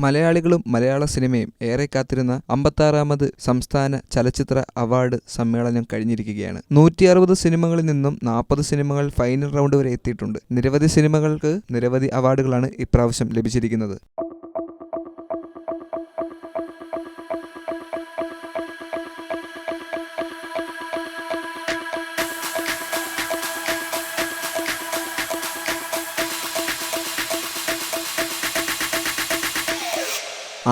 മലയാളികളും മലയാള സിനിമയും ഏറെ കാത്തിരുന്ന 56ാമത് സംസ്ഥാന ചലച്ചിത്ര അവാർഡ് സമ്മേളനം കഴിഞ്ഞിരിക്കുകയാണ്. 160 സിനിമകളിൽ നിന്നും 40 സിനിമകൾ ഫൈനൽ റൗണ്ട് വരെ എത്തിയിട്ടുണ്ട്. നിരവധി സിനിമകൾക്ക് നിരവധി അവാർഡുകളാണ് ഇപ്രാവശ്യം ലഭിച്ചിരിക്കുന്നത്.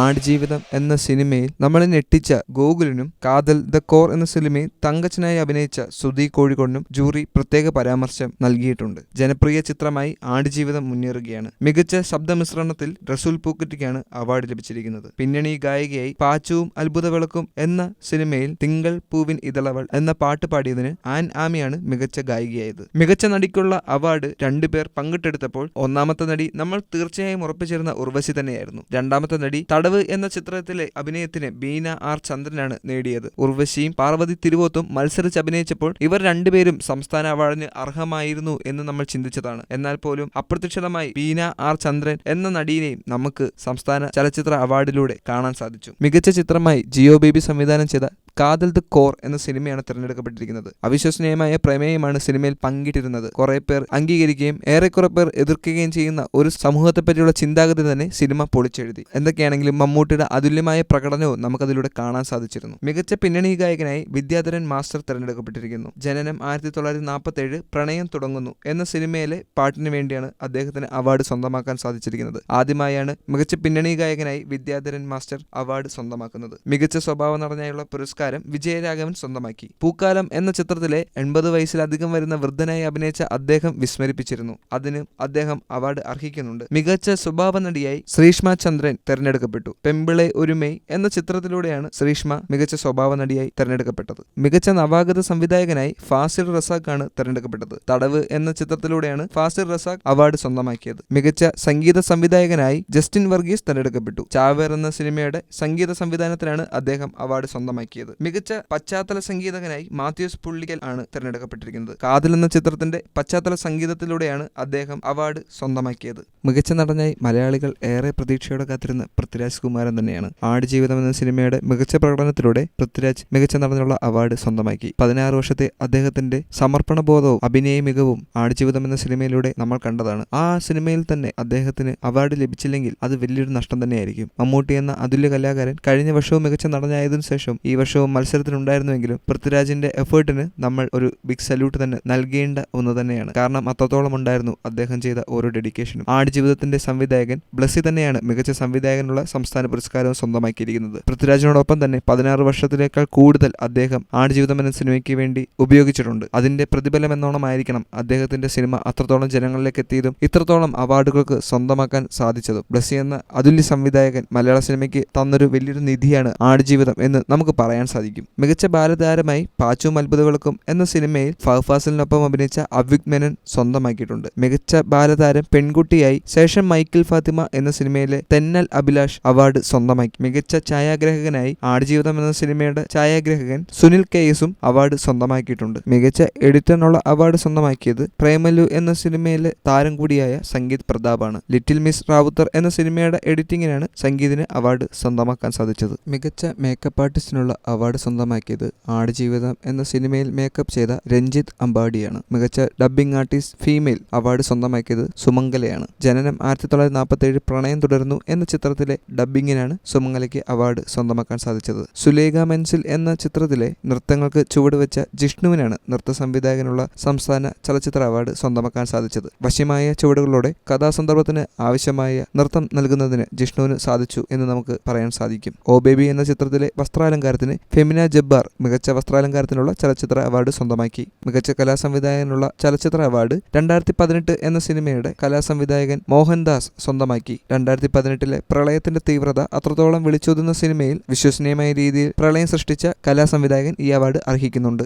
ആടുജീവിതം എന്ന സിനിമയിൽ നമ്മളെ ഞെട്ടിച്ച ഗോകുലിനും കാതൽ ദ കോർ എന്ന സിനിമയിൽ തങ്കച്ചനായി അഭിനയിച്ച സുധി കോഴിക്കോടിനും ജൂറി പ്രത്യേക പരാമർശം നൽകിയിട്ടുണ്ട്. ജനപ്രിയ ചിത്രമായി ആടുജീവിതം മുന്നേറുകയാണ്. മികച്ച ശബ്ദമിശ്രണത്തിൽ റസൂൽ പൂക്കുറ്റിക്കാണ് അവാർഡ് ലഭിച്ചിരിക്കുന്നത്. പിന്നണി ഗായികയായി പാച്ചുവും അത്ഭുതവിളക്കും എന്ന സിനിമയിൽ തിങ്കൾ പൂവിൻ ഇതളവൾ എന്ന പാട്ട് പാടിയതിന് ആൻ ആമിയാണ് മികച്ച ഗായികയായത്. മികച്ച നടിക്കുള്ള അവാർഡ് 2 പേർ പങ്കിട്ടെടുത്തപ്പോൾ ഒന്നാമത്തെ നടി നമ്മൾ തീർച്ചയായും ഉറപ്പിച്ചിരുന്ന ഉർവശി തന്നെയായിരുന്നു. രണ്ടാമത്തെ നടി തടവ് എന്ന ചിത്രത്തിലെ അഭിനയത്തിന് ബീന ആർ ചന്ദ്രനാണ് നേടിയത്. ഉർവശിയും പാർവതി തിരുവോത്തും മത്സരിച്ച് അഭിനയിച്ചപ്പോൾ ഇവർ രണ്ടുപേരും സംസ്ഥാന അവാർഡിന് അർഹമായിരുന്നു എന്ന് നമ്മൾ ചിന്തിച്ചതാണ്. എന്നാൽ പോലും അപ്രതീക്ഷിതമായി ബീന ആർ ചന്ദ്രൻ എന്ന നടിയെയും നമുക്ക് സംസ്ഥാന ചലച്ചിത്ര അവാർഡിലൂടെ കാണാൻ സാധിച്ചു. മികച്ച ചിത്രമായി ജിയോ ബേബി സംവിധാനം ചെയ്ത കാതൽ ദ കോർ എന്ന സിനിമയാണ് തിരഞ്ഞെടുക്കപ്പെട്ടിരിക്കുന്നത്. അവിശ്വസനീയമായ പ്രമേയമാണ് സിനിമയിൽ പങ്കിട്ടിരുന്നത്. കുറെ പേർ അംഗീകരിക്കുകയും ഏറെക്കുറെ പേർ എതിർക്കുകയും ചെയ്യുന്ന ഒരു സമൂഹത്തെ പറ്റിയുള്ള ചിന്താഗതി തന്നെ സിനിമ പൊളിച്ചെഴുതി. എന്തൊക്കെയാണെങ്കിലും മമ്മൂട്ടിയുടെ അതുല്യമായ പ്രകടനവും നമുക്കതിലൂടെ കാണാൻ സാധിച്ചിരുന്നു. മികച്ച പിന്നണി ഗായകനായി വിദ്യാധരൻ മാസ്റ്റർ തിരഞ്ഞെടുക്കപ്പെട്ടിരിക്കുന്നു. ജനനം 1947 പ്രണയം തുടങ്ങുന്നു എന്ന സിനിമയിലെ പാട്ടിന് വേണ്ടിയാണ് അദ്ദേഹത്തിന് അവാർഡ് സ്വന്തമാക്കാൻ സാധിച്ചിരിക്കുന്നത്. ആദ്യമായാണ് മികച്ച പിന്നണി ഗായകനായി വിദ്യാധരൻ മാസ്റ്റർ അവാർഡ് സ്വന്തമാക്കുന്നത്. മികച്ച സ്വഭാവ നടനായുള്ള പുരസ്കാരം വിജയരാഘവൻ സ്വന്തമാക്കി. പൂക്കാലം എന്ന ചിത്രത്തിലെ 80 വയസ്സിലധികം വരുന്ന വൃദ്ധനായി അഭിനയിച്ച അദ്ദേഹം വിസ്മരിപ്പിച്ചിരുന്നു. അതിന് അദ്ദേഹം അവാർഡ് അർഹിക്കുന്നുണ്ട്. മികച്ച സ്വഭാവ നടിയായി ശ്രീഷ്മ ചന്ദ്രൻ തെരഞ്ഞെടുക്കപ്പെട്ടു. പെമ്പിളെ ഒരുമൈ എന്ന ചിത്രത്തിലൂടെയാണ് ശ്രീഷ്മ മികച്ച സ്വഭാവ നടിയായി തെരഞ്ഞെടുക്കപ്പെട്ടത്. മികച്ച നവാഗത സംവിധായകനായി ഫാസിൽ റസാഖ് ആണ് തെരഞ്ഞെടുക്കപ്പെട്ടത്. തടവ് എന്ന ചിത്രത്തിലൂടെയാണ് ഫാസിൽ റസാഖ് അവാർഡ് സ്വന്തമാക്കിയത്. മികച്ച സംഗീത സംവിധായകനായി ജസ്റ്റിൻ വർഗീസ് തെരഞ്ഞെടുക്കപ്പെട്ടു. ചാവേർ എന്ന സിനിമയുടെ സംഗീത സംവിധാനത്തിലാണ് അദ്ദേഹം അവാർഡ് സ്വന്തമാക്കിയത്. മികച്ച പശ്ചാത്തല സംഗീതകനായി മാത്യൂസ് പുള്ളിക്കൽ ആണ് തിരഞ്ഞെടുക്കപ്പെട്ടിരിക്കുന്നത്. കാതൽ എന്ന ചിത്രത്തിന്റെ പശ്ചാത്തല സംഗീതത്തിലൂടെയാണ് അദ്ദേഹം അവാർഡ് സ്വന്തമാക്കിയത്. മികച്ച നടനായി മലയാളികൾ ഏറെ പ്രതീക്ഷയോടെ കാത്തിരുന്ന പൃഥ്വിരാജ് കുമാരൻ തന്നെയാണ്. ആടുജീവിതം എന്ന സിനിമയുടെ മികച്ച പ്രകടനത്തിലൂടെ പൃഥ്വിരാജ് മികച്ച നടനുള്ള അവാർഡ് സ്വന്തമാക്കി. 16 വർഷത്തെ അദ്ദേഹത്തിന്റെ സമർപ്പണ ബോധവും അഭിനയ മികവും ആടുജീവിതം എന്ന സിനിമയിലൂടെ നമ്മൾ കണ്ടതാണ്. ആ സിനിമയിൽ തന്നെ അദ്ദേഹത്തിന് അവാർഡ് ലഭിച്ചില്ലെങ്കിൽ അത് വലിയൊരു നഷ്ടം തന്നെയായിരിക്കും. മമ്മൂട്ടി എന്ന അതുല്യ കലാകാരൻ കഴിഞ്ഞ വർഷവും മികച്ച നടനായതിനു ശേഷം ഈ വർഷവും മത്സരത്തിനുണ്ടായിരുന്നുവെങ്കിലും പൃഥ്വിരാജിന്റെ എഫേർട്ടിന് നമ്മൾ ഒരു ബിഗ് സല്യൂട്ട് തന്നെ നൽകേണ്ട ഒന്ന് തന്നെയാണ്. കാരണം അത്രത്തോളം ഉണ്ടായിരുന്നു അദ്ദേഹം ചെയ്ത ഓരോ ഡെഡിക്കേഷനും. ആടുജീവിതത്തിന്റെ സംവിധായകൻ ബ്ലസ്സി തന്നെയാണ് മികച്ച സംവിധായകനുള്ള സംസ്ഥാന പുരസ്കാരവും സ്വന്തമാക്കിയിരിക്കുന്നത്. പൃഥ്വിരാജിനോടൊപ്പം തന്നെ 16 വർഷത്തിലേക്കാൾ കൂടുതൽ അദ്ദേഹം ആടുജീവിതം എന്ന സിനിമയ്ക്ക് വേണ്ടി ഉപയോഗിച്ചിട്ടുണ്ട്. അതിന്റെ പ്രതിഫലം എന്നോണമായിരിക്കണം അദ്ദേഹത്തിന്റെ സിനിമ അത്രത്തോളം ജനങ്ങളിലേക്ക് എത്തിയതും ഇത്രത്തോളം അവാർഡുകൾക്ക് സ്വന്തമാക്കാൻ സാധിച്ചതും. ബ്ലസ്സി എന്ന അതുല്യ സംവിധായകൻ മലയാള സിനിമയ്ക്ക് തന്നൊരു വലിയൊരു നിധിയാണ് ആടുജീവിതം എന്ന് നമുക്ക് പറയാൻ സാധിക്കും. മികച്ച ബാലതാരമായി പാച്ചുവും അത്ഭുതവിളക്കും എന്ന സിനിമയിൽ ഫഹദ് ഫാസിലിനൊപ്പം അഭിനയിച്ച അവ്വിക് മേനൻ സ്വന്തമാക്കിയിട്ടുണ്ട്. മികച്ച ബാലതാരം പെൺകുട്ടിയായി ശേഷം മൈക്കിൾ ഫാത്തിമ എന്ന സിനിമയിലെ തെന്നൽ അഭിലാഷ് അവാർഡ് സ്വന്തമാക്കി. മികച്ച ഛായാഗ്രാഹകനായി ആടുജീവിതം എന്ന സിനിമയുടെ ഛായാഗ്രാഹകൻ സുനിൽ കെയ്സും അവാർഡ് സ്വന്തമാക്കിയിട്ടുണ്ട്. മികച്ച എഡിറ്ററിനുള്ള അവാർഡ് സ്വന്തമാക്കിയത് പ്രേമലു എന്ന സിനിമയിലെ താരം കൂടിയായ സംഗീത് പ്രതാപാണ്. ലിറ്റിൽ മിസ് റാവുത്തർ എന്ന സിനിമയുടെ എഡിറ്റിംഗിനാണ് സംഗീതിന് അവാർഡ് സ്വന്തമാക്കാൻ സാധിച്ചത്. മികച്ച മേക്കപ്പ് ആർട്ടിസ്റ്റിനുള്ള അവാർഡ് സ്വന്തമാക്കിയത് ആടുജീവിതം എന്ന സിനിമയിൽ മേക്കപ്പ് ചെയ്ത രഞ്ജിത്ത് അമ്പാടിയാണ്. മികച്ച ഡബ്ബിംഗ് ആർട്ടിസ്റ്റ് ഫീമെയിൽ അവാർഡ് സ്വന്തമാക്കിയത് സുമംഗലയാണ്. ജനനം 1947 പ്രണയം തുടരുന്നു എന്ന ചിത്രത്തിലെ ഡബ്ബിങ്ങിനാണ് സുമംഗലയ്ക്ക് അവാർഡ് സ്വന്തമാക്കാൻ സാധിച്ചത്. സുലേഖ മെൻസിൽ എന്ന ചിത്രത്തിലെ നൃത്തങ്ങൾക്ക് ചുവടുവെച്ച ജിഷ്ണുവിനാണ് നൃത്ത സംവിധായകനുള്ള സംസ്ഥാന ചലച്ചിത്ര അവാർഡ് സ്വന്തമാക്കാൻ സാധിച്ചത്. വശ്യമായ ചുവടുകളോടെ കഥാസന്ദർഭത്തിന് ആവശ്യമായ നൃത്തം നൽകുന്നതിന് ജിഷ്ണുവിന് സാധിച്ചു എന്ന് നമുക്ക് പറയാൻ സാധിക്കും. ഓ ബേബി എന്ന ചിത്രത്തിലെ വസ്ത്രാലങ്കാരത്തിന് ഫെമിന ജബ്ബാർ മികച്ച വസ്ത്രാലങ്കാരത്തിനുള്ള ചലച്ചിത്ര അവാർഡ് സ്വന്തമാക്കി. മികച്ച കലാസംവിധായകനുള്ള ചലച്ചിത്ര അവാർഡ് 2018 എന്ന സിനിമയുടെ കലാസംവിധായകൻ മോഹൻദാസ് സ്വന്തമാക്കി. 2018 പ്രളയത്തിന്റെ തീവ്രത അത്രത്തോളം വിളിച്ചോതുന്ന സിനിമയിൽ വിശ്വസനീയമായ രീതിയിൽ പ്രളയം സൃഷ്ടിച്ച കലാസംവിധായകൻ ഈ അവാർഡ് അർഹിക്കുന്നുണ്ട്.